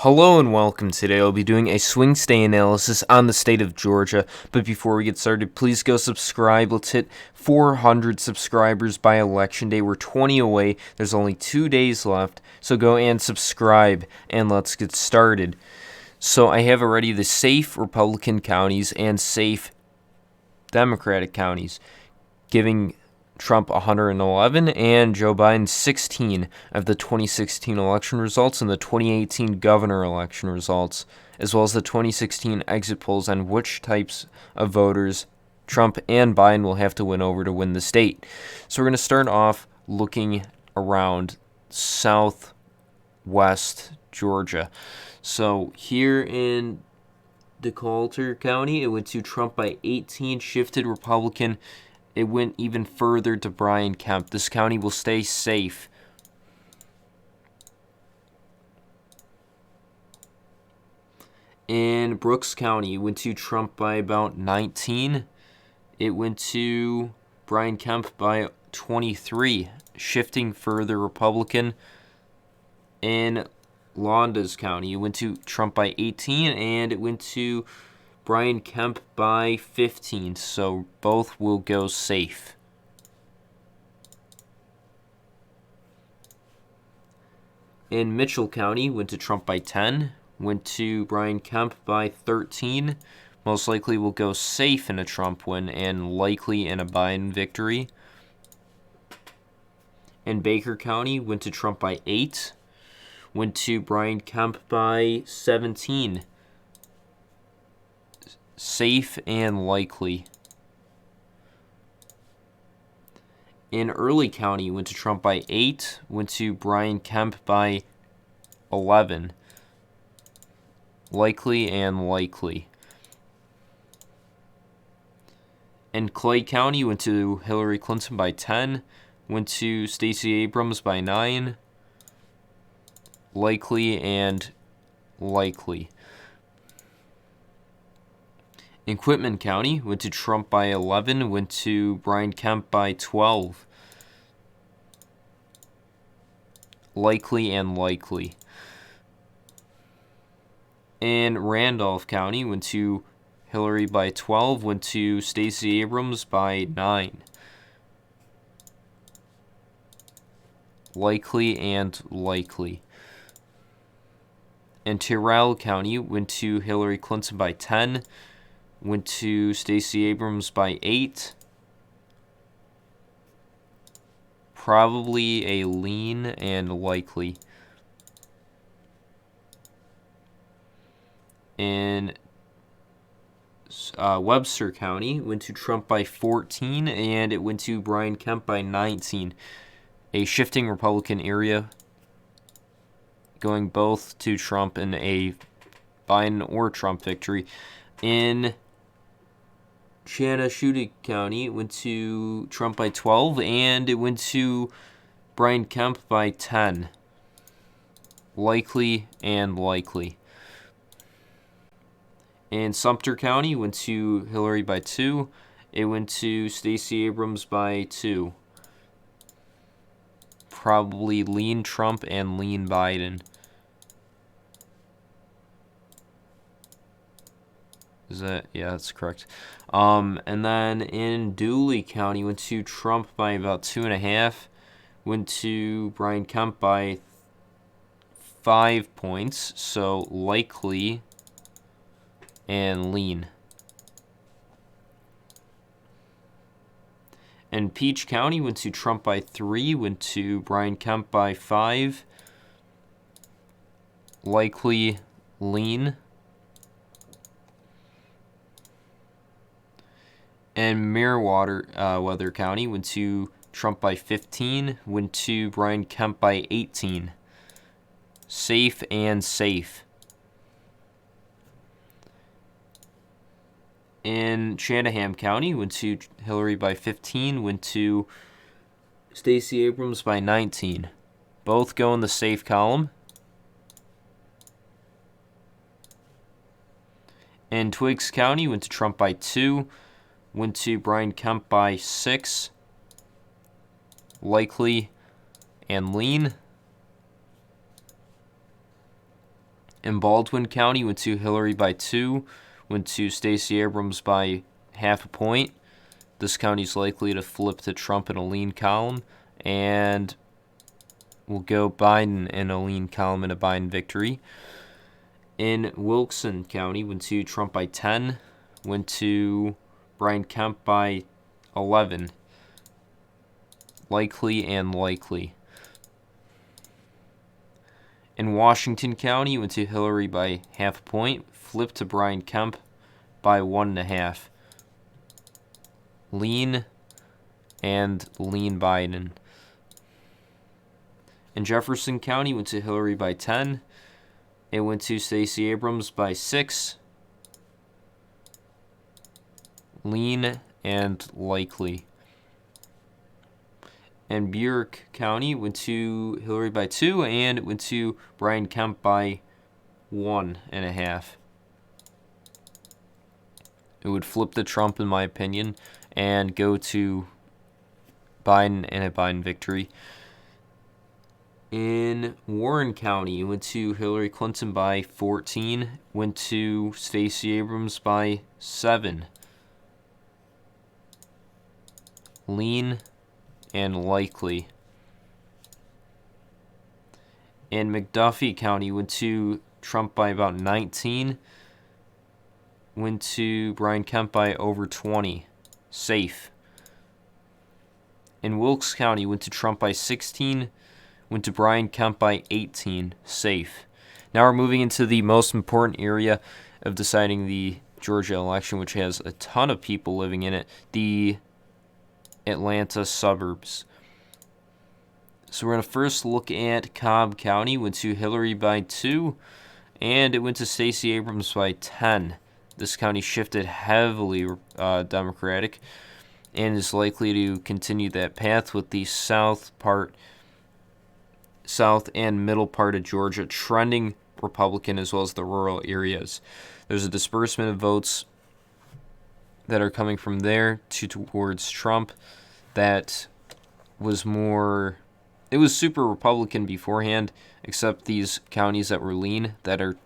Hello and welcome. Today I'll be doing a swing state analysis on the state of Georgia. But before we get started, please go subscribe. Let's hit 400 subscribers by election day. We're 20 away. There's only 2 days left. So go and subscribe and let's get started. So I have already the safe Republican counties and safe Democratic counties, giving Trump 111 and Joe Biden 16 of the 2016 election results and the 2018 governor election results, as well as the 2016 exit polls on which types of voters Trump and Biden will have to win over to win the state. So we're going to start off looking around southwest Georgia. So here in Decatur County, it went to Trump by 18, shifted Republican. It went even further to Brian Kemp. This county will stay safe. In Brooks County, it went to Trump by about 19. It went to Brian Kemp by 23, shifting further Republican. In Lowndes County, it went to Trump by 18, and it went to Brian Kemp by 15, so both will go safe. In Mitchell County, went to Trump by 10, went to Brian Kemp by 13. Most likely will go safe in a Trump win and likely in a Biden victory. In Baker County, went to Trump by 8, went to Brian Kemp by 17. Safe and likely. In Early County, went to Trump by 8, went to Brian Kemp by 11. Likely and likely. In Clay County, went to Hillary Clinton by 10, went to Stacey Abrams by 9. Likely and likely. In Quitman County, went to Trump by 11, went to Brian Kemp by 12. Likely and likely. In Randolph County, went to Hillary by 12, went to Stacey Abrams by 9. Likely and likely. In Tyrrell County, went to Hillary Clinton by 10, went to Stacey Abrams by 8. Probably a lean and likely. In Webster County, went to Trump by 14, and it went to Brian Kemp by 19. A shifting Republican area, going both to Trump in a Biden or Trump victory. In Chattahoochee County, it went to Trump by 12, and it went to Brian Kemp by 10. Likely and likely. In Sumter County, went to Hillary by 2. It went to Stacey Abrams by 2. Probably lean Trump and lean Biden. Is that? Yeah, that's correct. And then in Dooley County, went to Trump by about 2.5. Went to Brian Kemp by 5 points. So likely and lean. In Peach County, went to Trump by 3. Went to Brian Kemp by 5. Likely lean. And Weather County, went to Trump by 15, went to Brian Kemp by 18. Safe and safe. In Chatham County, went to Hillary by 15, went to Stacey Abrams by 19. Both go in the safe column. In Twiggs County, went to Trump by 2, went to Brian Kemp by 6. Likely and lean. In Baldwin County, went to Hillary by 2, went to Stacey Abrams by half a point. This county's likely to flip to Trump in a lean column, and we'll go Biden in a lean column and a Biden victory. In Wilson County, went to Trump by 10, went to Brian Kemp by 11. Likely and likely. In Washington County, went to Hillary by half a point, flipped to Brian Kemp by 1.5. Lean and lean Biden. In Jefferson County, went to Hillary by 10. It went to Stacey Abrams by 6. Lean and likely. And Burke County went to Hillary by 2, and it went to Brian Kemp by 1.5. It would flip to Trump, in my opinion, and go to Biden and a Biden victory. In Warren County, it went to Hillary Clinton by 14, went to Stacey Abrams by 7. Lean and likely. In McDuffie County, went to Trump by about 19, went to Brian Kemp by over 20. Safe. In Wilkes County, went to Trump by 16, went to Brian Kemp by 18. Safe. Now we're moving into the most important area of deciding the Georgia election, which has a ton of people living in it, the Atlanta suburbs. So we're going to first look at Cobb County. Went to Hillary by 2, and it went to Stacey Abrams by 10. This county shifted heavily Democratic and is likely to continue that path, with the south and middle part of Georgia trending Republican, as well as the rural areas. There's a disbursement of votes that are coming from there towards Trump that was more... It was super Republican beforehand, except these counties that were lean that are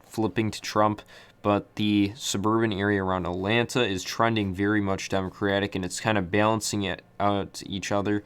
flipping to Trump. But the suburban area around Atlanta is trending very much Democratic, and it's kind of balancing it out each other.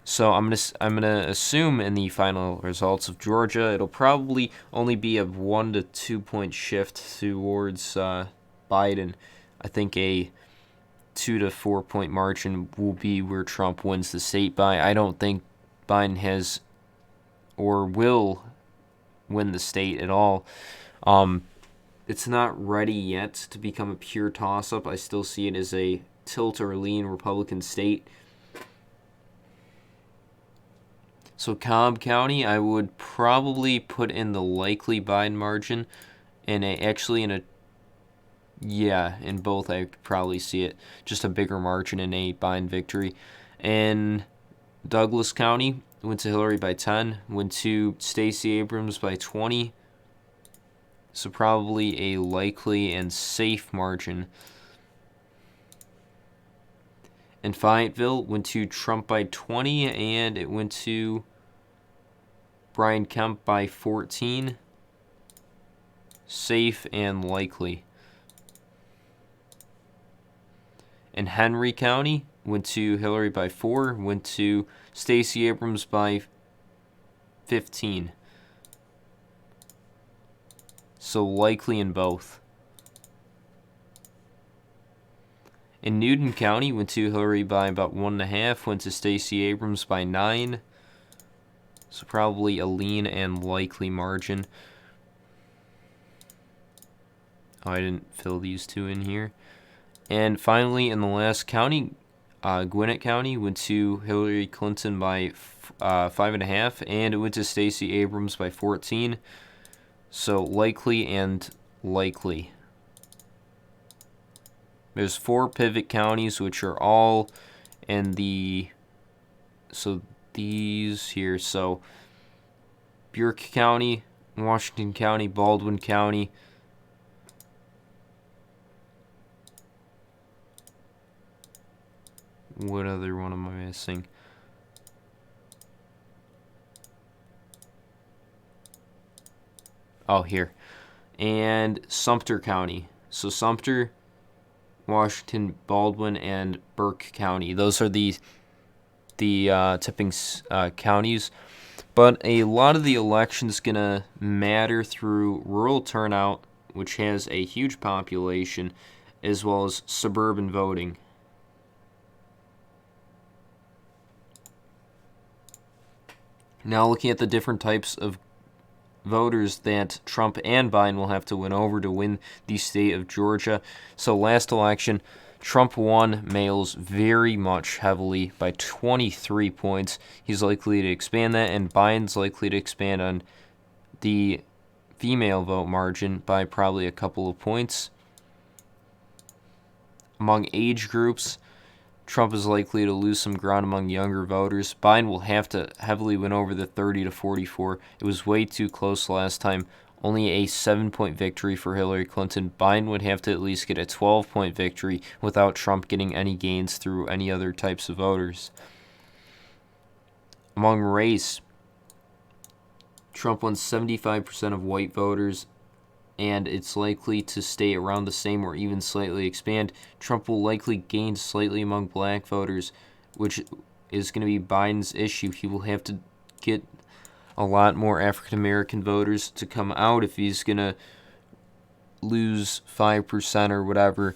So I'm gonna assume in the final results of Georgia, it'll probably only be a 1 to 2 point shift towards Biden. I think a 2 to 4 point margin will be where Trump wins the state by. I don't think Biden has or will win the state at all. It's not ready yet to become a pure toss-up. I still see it as a tilt or lean Republican state. So Cobb County, I would probably put in the likely Biden margin, and in both I could probably see it. Just a bigger margin in a Biden victory. And Douglas County, went to Hillary by 10, went to Stacey Abrams by 20. So probably a likely and safe margin. And Fayetteville went to Trump by 20, and it went to Brian Kemp by 14. Safe and likely. In Henry County, went to Hillary by 4, went to Stacey Abrams by 15. So likely in both. In Newton County, went to Hillary by about 1.5, went to Stacey Abrams by 9. So probably a lean and likely margin. Oh, I didn't fill these two in here. And finally, in the last county, Gwinnett County, went to Hillary Clinton by 5.5, and it went to Stacey Abrams by 14. So likely and likely. There's 4 pivot counties, which are all in the... So these here. So Burke County, Washington County, Baldwin County. What other one am I missing? Oh, here. And Sumter County. So Sumter, Washington, Baldwin, and Burke County. Those are the tipping counties. But a lot of the election's going to matter through rural turnout, which has a huge population, as well as suburban voting. Now looking at the different types of voters that Trump and Biden will have to win over to win the state of Georgia. So last election, Trump won males very much heavily by 23 points. He's likely to expand that, and Biden's likely to expand on the female vote margin by probably a couple of points. Among age groups, Trump is likely to lose some ground among younger voters. Biden will have to heavily win over the 30 to 44. It was way too close last time. Only a 7-point victory for Hillary Clinton. Biden would have to at least get a 12-point victory without Trump getting any gains through any other types of voters. Among race, Trump won 75% of white voters, and it's likely to stay around the same or even slightly expand. Trump will likely gain slightly among black voters, which is going to be Biden's issue. He will have to get a lot more African American voters to come out if he's going to lose 5% or whatever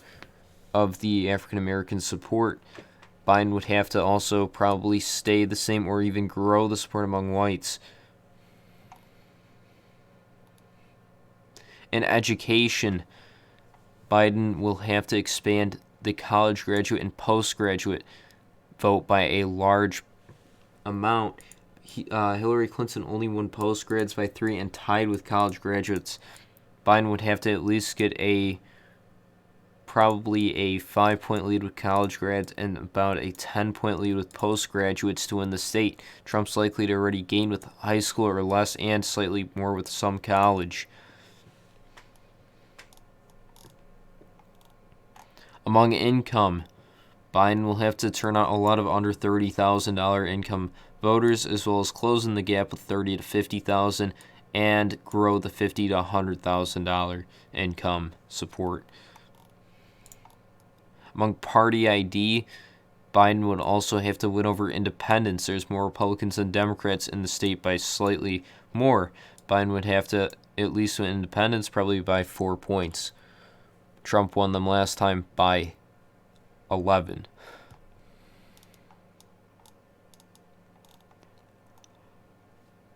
of the African American support. Biden would have to also probably stay the same or even grow the support among whites. In education, Biden will have to expand the college graduate and postgraduate vote by a large amount. Hillary Clinton only won postgrads by 3 and tied with college graduates. Biden would have to at least get probably a 5-point lead with college grads and about a 10-point lead with postgraduates to win the state. Trump's likely to already gain with high school or less and slightly more with some college. Among income, Biden will have to turn out a lot of under $30,000 income voters, as well as closing the gap with $30,000 to $50,000 and grow the $50,000 to $100,000 income support. Among party ID, Biden would also have to win over independents. There's more Republicans than Democrats in the state by slightly more. Biden would have to at least win independents probably by 4 points. Trump won them last time by 11.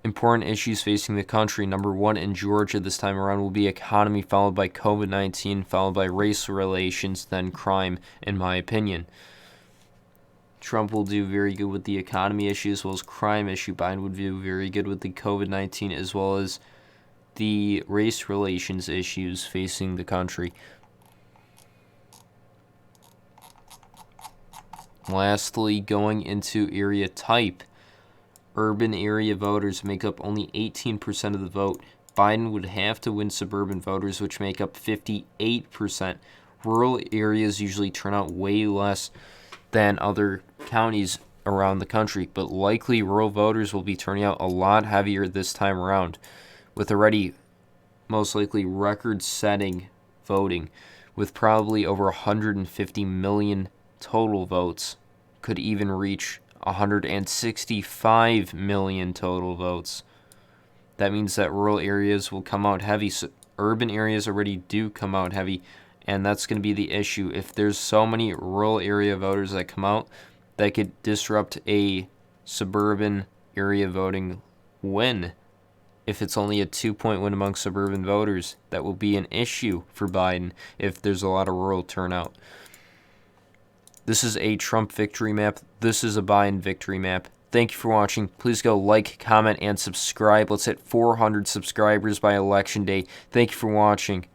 Important issues facing the country. Number 1 in Georgia this time around will be economy, followed by COVID-19, followed by race relations, then crime, in my opinion. Trump will do very good with the economy issue as well as crime issue. Biden would do very good with the COVID-19 as well as the race relations issues facing the country. Lastly, going into area type, urban area voters make up only 18% of the vote. Biden would have to win suburban voters, which make up 58%. Rural areas usually turn out way less than other counties around the country, but likely rural voters will be turning out a lot heavier this time around, with already most likely record-setting voting, with probably over 150 million total votes, could even reach 165 million total votes. That means that rural areas will come out heavy. So urban areas already do come out heavy, and that's going to be the issue. If there's so many rural area voters that come out, that could disrupt a suburban area voting win. If it's only a 2-point win among suburban voters, that will be an issue for Biden if there's a lot of rural turnout. This is a Trump victory map. This is a Biden victory map. Thank you for watching. Please go like, comment, and subscribe. Let's hit 400 subscribers by Election Day. Thank you for watching.